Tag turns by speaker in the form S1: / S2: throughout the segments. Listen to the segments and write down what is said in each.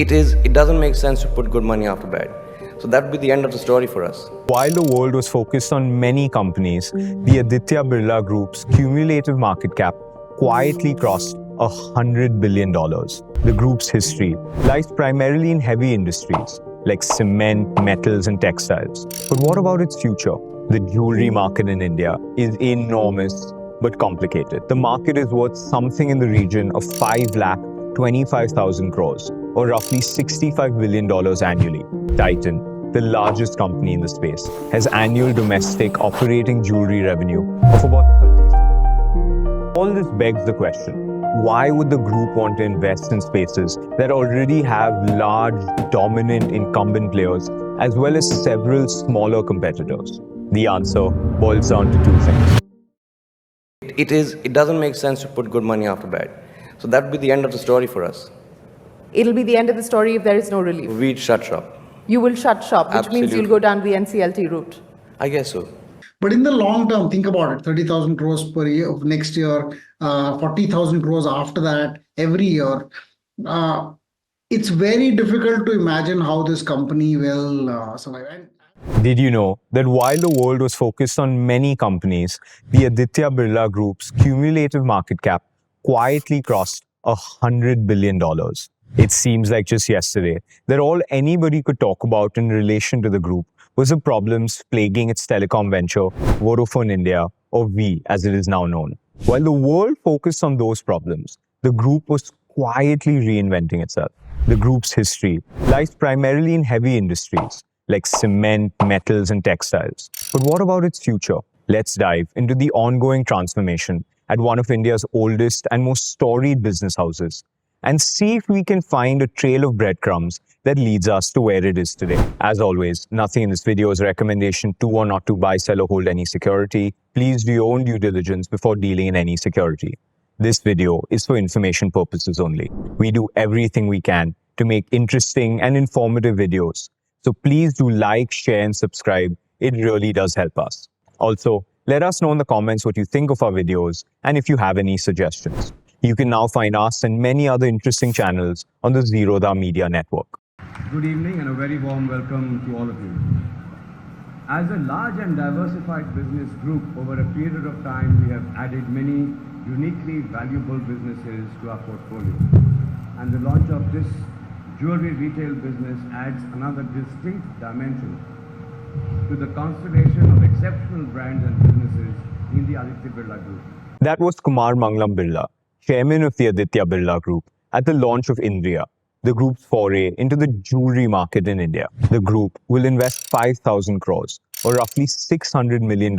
S1: It doesn't make sense to put good money after bad. So that would be the end of the story for us.
S2: While the world was focused on many companies, the Aditya Birla Group's cumulative market cap quietly crossed $100 billion. The group's history lies primarily in heavy industries like cement, metals, and textiles. But what about its future? The jewelry market in India is enormous but complicated. The market is worth something in the region of 5,25,000 crores, or roughly $65 billion annually. Titan, the largest company in the space, has annual domestic operating jewelry revenue of about 30. All this begs the question, why would the group want to invest in spaces that already have large, dominant incumbent players as well as several smaller competitors? The answer boils down to two things.
S1: It doesn't make sense to put good money after bad. So that would be the end of the story for us.
S3: It'll be the end of the story if there is no relief.
S1: We'd shut shop.
S3: You will shut shop, which means
S1: Absolutely.
S3: you'll go down the NCLT route.
S1: I guess so.
S4: But in the long term, think about it, 30,000 crores per year of next year, 40,000 crores after that, every year. It's very difficult to imagine how this company will survive.
S2: Did you know that while the world was focused on many companies, the Aditya Birla Group's cumulative market cap quietly crossed $100 billion? It seems like just yesterday that all anybody could talk about in relation to the group was the problems plaguing its telecom venture, Vodafone India, or V as it is now known. While the world focused on those problems, the group was quietly reinventing itself. The group's history lies primarily in heavy industries like cement, metals, and textiles. But what about its future? Let's dive into the ongoing transformation at one of India's oldest and most storied business houses and see if we can find a trail of breadcrumbs that leads us to where it is today. As always, nothing in this video is a recommendation to or not to buy, sell, or hold any security. Please do your own due diligence before dealing in any security. This video is for information purposes only. We do everything we can to make interesting and informative videos. So please do like, share, and subscribe. It really does help us. Also, let us know in the comments what you think of our videos and if you have any suggestions. You can now find us and many other interesting channels on the Zerodha Media Network.
S5: Good evening and a very warm welcome to all of you. As a large and diversified business group, over a period of time, we have added many uniquely valuable businesses to our portfolio. And the launch of this jewelry retail business adds another distinct dimension to the constellation of exceptional brands and businesses in the Aditya Birla Group.
S2: That was Kumar Mangalam Birla, chairman of the Aditya Birla Group, at the launch of Indriya, the group's foray into the jewelry market in India. The group will invest 5,000 crores, or roughly $600 million,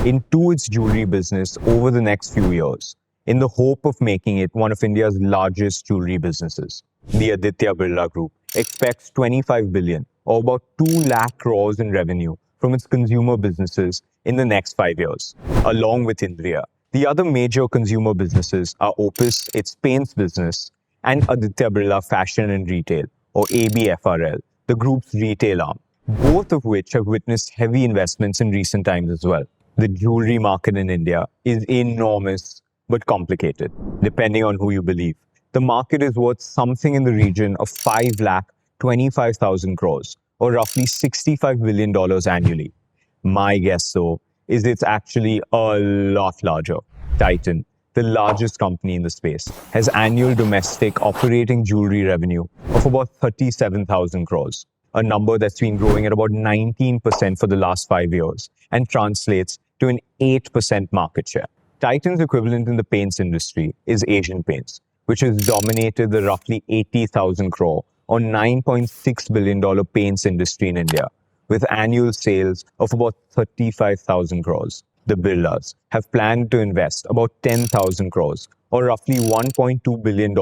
S2: into its jewelry business over the next few years, in the hope of making it one of India's largest jewelry businesses. The Aditya Birla Group expects 25 billion, or about 2 lakh crores in revenue from its consumer businesses in the next 5 years. Along with Indriya, the other major consumer businesses are Opus, its paints business, and Aditya Birla Fashion and Retail, or ABFRL, the group's retail arm, both of which have witnessed heavy investments in recent times as well. The jewelry market in India is enormous but complicated, depending on who you believe. The market is worth something in the region of 5,25,000 crores, or roughly $65 billion annually. My guess, though, is it's actually a lot larger. Titan, the largest company in the space, has annual domestic operating jewelry revenue of about 37,000 crores, a number that's been growing at about 19% for the last 5 years and translates to an 8% market share. Titan's equivalent in the paints industry is Asian Paints, which has dominated the roughly 80,000 crore or $9.6 billion paints industry in India, with annual sales of about 35,000 crores. The Birlas have planned to invest about 10,000 crores, or roughly $1.2 billion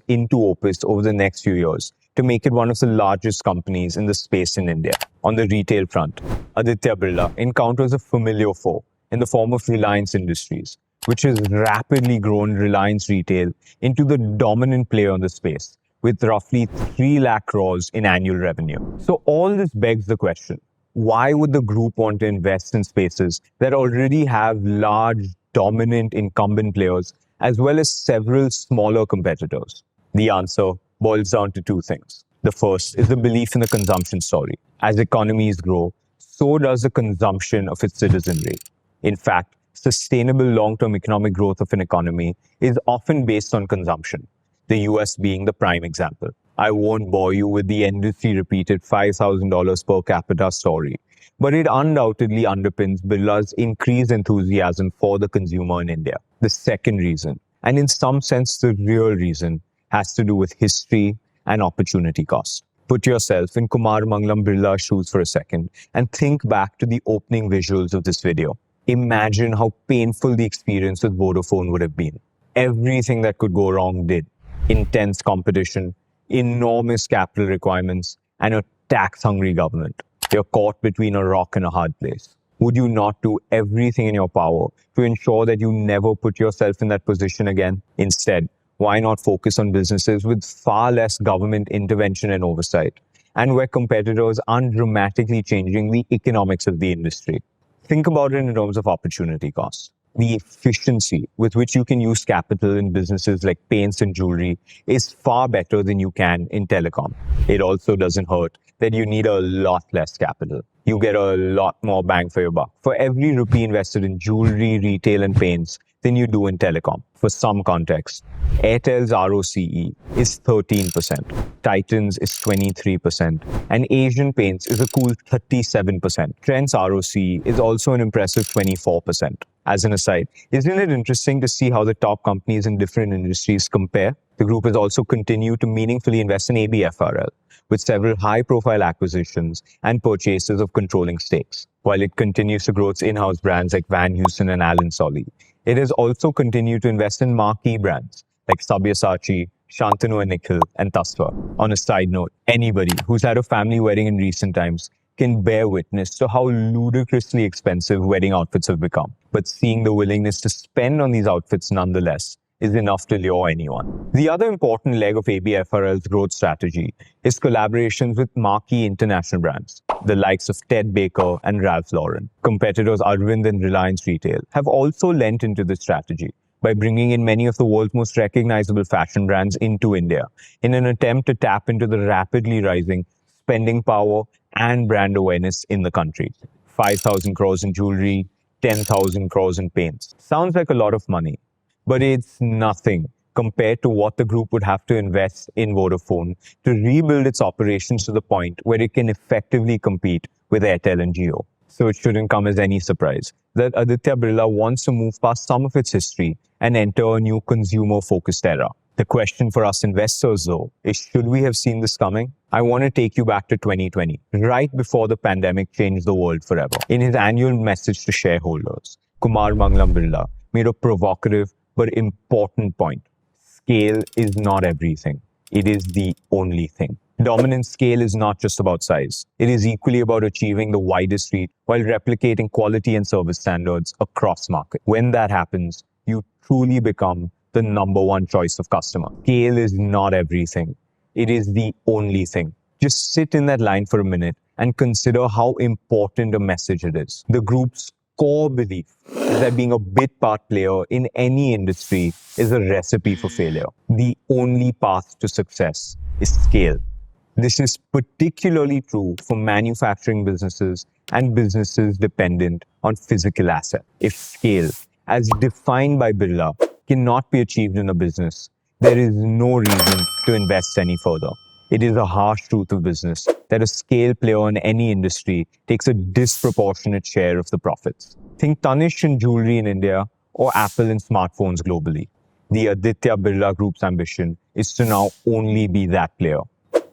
S2: into Opus over the next few years to make it one of the largest companies in the space in India. On the retail front, Aditya Birla encounters a familiar foe in the form of Reliance Industries, which has rapidly grown Reliance Retail into the dominant player in the space, with roughly 3 lakh crores in annual revenue. So all this begs the question, why would the group want to invest in spaces that already have large, dominant incumbent players as well as several smaller competitors? The answer boils down to two things. The first is the belief in the consumption story. As economies grow, so does the consumption of its citizenry. In fact, sustainable long-term economic growth of an economy is often based on consumption, the US being the prime example. I won't bore you with the endlessly repeated $5,000 per capita story, but it undoubtedly underpins Birla's increased enthusiasm for the consumer in India. The second reason, and in some sense the real reason, has to do with history and opportunity cost. Put yourself in Kumar Mangalam Birla's shoes for a second and think back to the opening visuals of this video. Imagine how painful the experience with Vodafone would have been. Everything that could go wrong did. Intense competition, enormous capital requirements, and a tax-hungry government. You're caught between a rock and a hard place. Would you not do everything in your power to ensure that you never put yourself in that position again? Instead, why not focus on businesses with far less government intervention and oversight, and where competitors aren't dramatically changing the economics of the industry? Think about it in terms of opportunity cost. The efficiency with which you can use capital in businesses like paints and jewelry is far better than you can in telecom. It also doesn't hurt that you need a lot less capital. You get a lot more bang for your buck for every rupee invested in jewelry, retail, and paints than you do in telecom. For some context, Airtel's ROCE is 13%, Titan's is 23%, and Asian Paints is a cool 37%. Trent's ROCE is also an impressive 24%. As an aside, isn't it interesting to see how the top companies in different industries compare? The group has also continued to meaningfully invest in ABFRL, with several high-profile acquisitions and purchases of controlling stakes. While it continues to grow its in-house brands like Van Heusen and Alan Solly, it has also continued to invest in marquee brands like Sabyasachi, Shantanu and Nikhil, and Tasva. On a side note, anybody who's had a family wedding in recent times can bear witness to how ludicrously expensive wedding outfits have become. But seeing the willingness to spend on these outfits nonetheless is enough to lure anyone. The other important leg of ABFRL's growth strategy is collaborations with marquee international brands, the likes of Ted Baker and Ralph Lauren. Competitors Arvind and Reliance Retail have also lent into this strategy by bringing in many of the world's most recognizable fashion brands into India in an attempt to tap into the rapidly rising spending power and brand awareness in the country. 5,000 crores in jewelry, 10,000 crores in paints. Sounds like a lot of money, but it's nothing compared to what the group would have to invest in Vodafone to rebuild its operations to the point where it can effectively compete with Airtel and Jio. So it shouldn't come as any surprise that Aditya Birla wants to move past some of its history and enter a new consumer-focused era. The question for us investors, though, is should we have seen this coming? I want to take you back to 2020, right before the pandemic changed the world forever. In his annual message to shareholders, Kumar Mangalam Birla made a provocative but important point. Scale is not everything. It is the only thing. Dominant scale is not just about size. It is equally about achieving the widest reach while replicating quality and service standards across markets. When that happens, you truly become the number one choice of customer. Scale is not everything. It is the only thing. Just sit in that line for a minute and consider how important a message it is. The group's core belief is that being a bit part player in any industry is a recipe for failure. The only path to success is scale. This is particularly true for manufacturing businesses and businesses dependent on physical assets. If scale, as defined by Birla, cannot be achieved in a business, there is no reason to invest any further. It is a harsh truth of business that a scale player in any industry takes a disproportionate share of the profits. Think Tanishq in jewelry in India or Apple in smartphones globally. The Aditya Birla Group's ambition is to now only be that player.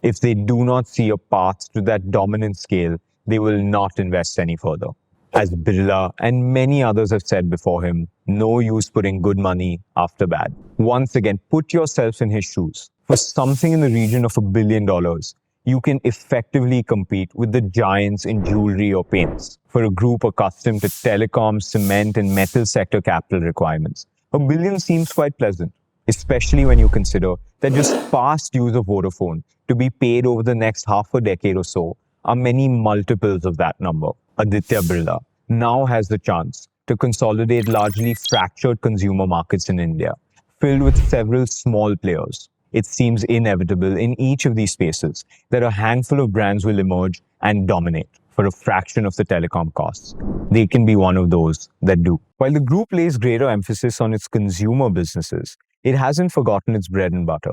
S2: If they do not see a path to that dominant scale, they will not invest any further. As Birla and many others have said before him, no use putting good money after bad. Once again, put yourself in his shoes. For something in the region of $1 billion, you can effectively compete with the giants in jewelry or paints. For a group accustomed to telecom, cement, and metal sector capital requirements, $1 billion seems quite pleasant, especially when you consider that just past dues of Vodafone to be paid over the next half a decade or so are many multiples of that number. Aditya Birla now has the chance to consolidate largely fractured consumer markets in India, filled with several small players. It seems inevitable in each of these spaces that a handful of brands will emerge and dominate for a fraction of the telecom costs. They can be one of those that do. While the group lays greater emphasis on its consumer businesses, it hasn't forgotten its bread and butter.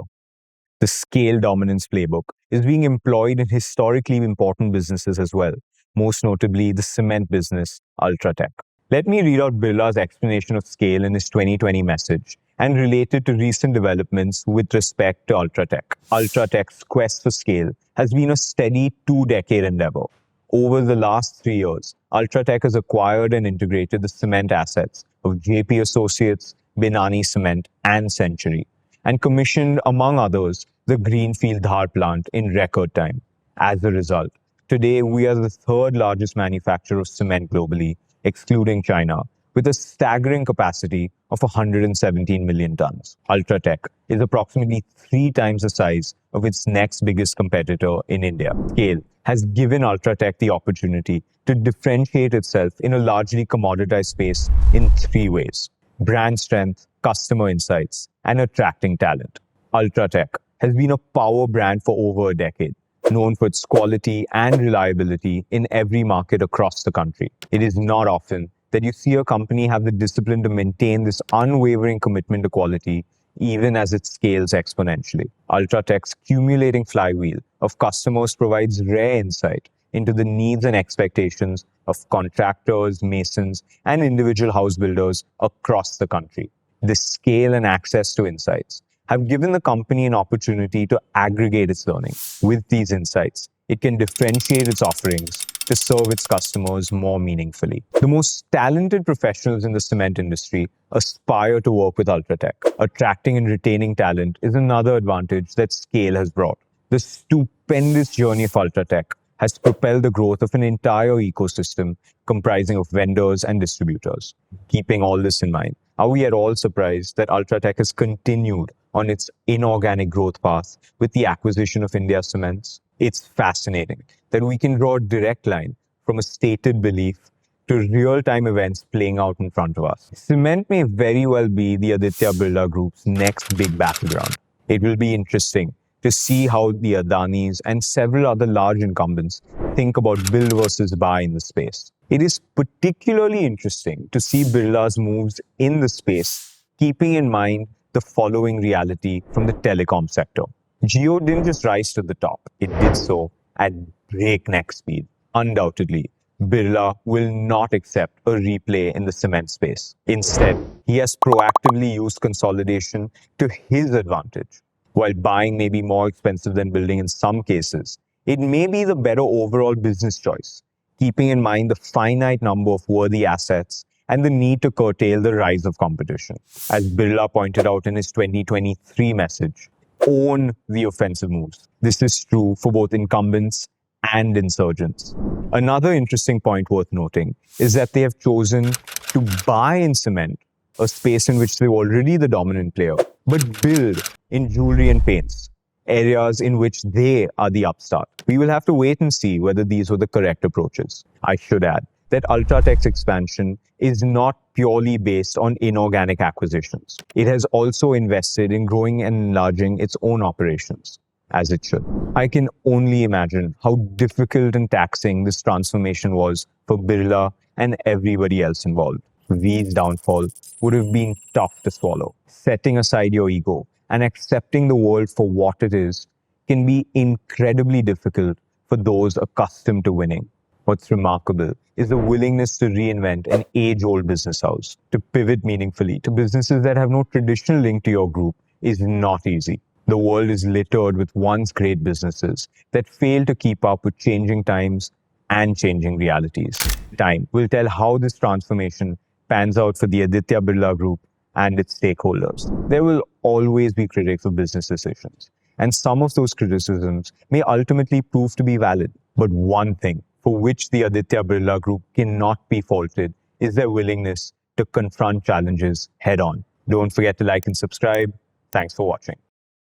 S2: The scale dominance playbook is being employed in historically important businesses as well, most notably the cement business, Ultratech. Let me read out Birla's explanation of scale in his 2020 message and relate it to recent developments with respect to Ultratech. Ultratech's quest for scale has been a steady 2-decade endeavor. Over the last 3 years, Ultratech has acquired and integrated the cement assets of JP Associates, Binani Cement, and Century, and commissioned, among others, the Greenfield Dhar plant in record time. As a result, today we are the third largest manufacturer of cement globally, excluding China, with a staggering capacity of 117 million tons. Ultratech is approximately 3 times the size of its next biggest competitor in India. Scale has given Ultratech the opportunity to differentiate itself in a largely commoditized space in 3 ways: brand strength, customer insights, and attracting talent. Ultratech has been a power brand for over a decade, known for its quality and reliability in every market across the country. It is not often that you see a company have the discipline to maintain this unwavering commitment to quality, even as it scales exponentially. Ultratech's accumulating flywheel of customers provides rare insight into the needs and expectations of contractors, masons, and individual house builders across the country. This scale and access to insights have given the company an opportunity to aggregate its learning. With these insights, it can differentiate its offerings to serve its customers more meaningfully. The most talented professionals in the cement industry aspire to work with Ultratech. Attracting and retaining talent is another advantage that scale has brought. The stupendous journey of Ultratech has propelled the growth of an entire ecosystem comprising of vendors and distributors. Keeping all this in mind, are we at all surprised that Ultratech has continued on its inorganic growth path with the acquisition of India Cements? It's fascinating that we can draw a direct line from a stated belief to real-time events playing out in front of us. Cement may very well be the Aditya Birla Group's next big battleground. It will be interesting to see how the Adanis and several other large incumbents think about build versus buy in the space. It is particularly interesting to see Birla's moves in the space, keeping in mind the following reality from the telecom sector. Jio didn't just rise to the top, it did so at breakneck speed. Undoubtedly, Birla will not accept a replay in the cement space. Instead, he has proactively used consolidation to his advantage. While buying may be more expensive than building in some cases, it may be the better overall business choice, keeping in mind the finite number of worthy assets and the need to curtail the rise of competition. As Birla pointed out in his 2023 message, own the offensive moves. This is true for both incumbents and insurgents. Another interesting point worth noting is that they have chosen to buy in cement, a space in which they're already the dominant player, but build in jewelry and paints, areas in which they are the upstart. We will have to wait and see whether these were the correct approaches. I should add that Ultratech's expansion is not purely based on inorganic acquisitions. It has also invested in growing and enlarging its own operations, as it should. I can only imagine how difficult and taxing this transformation was for Birla and everybody else involved. V's downfall would have been tough to swallow. Setting aside your ego and accepting the world for what it is can be incredibly difficult for those accustomed to winning. What's remarkable is the willingness to reinvent an age-old business house. To pivot meaningfully to businesses that have no traditional link to your group is not easy. The world is littered with once great businesses that fail to keep up with changing times and changing realities. Time will tell how this transformation pans out for the Aditya Birla Group and its stakeholders. There will always be critics of business decisions, and some of those criticisms may ultimately prove to be valid. But one thing for which the Aditya Birla Group cannot be faulted is their willingness to confront challenges head on. Don't forget to like and subscribe. Thanks for watching.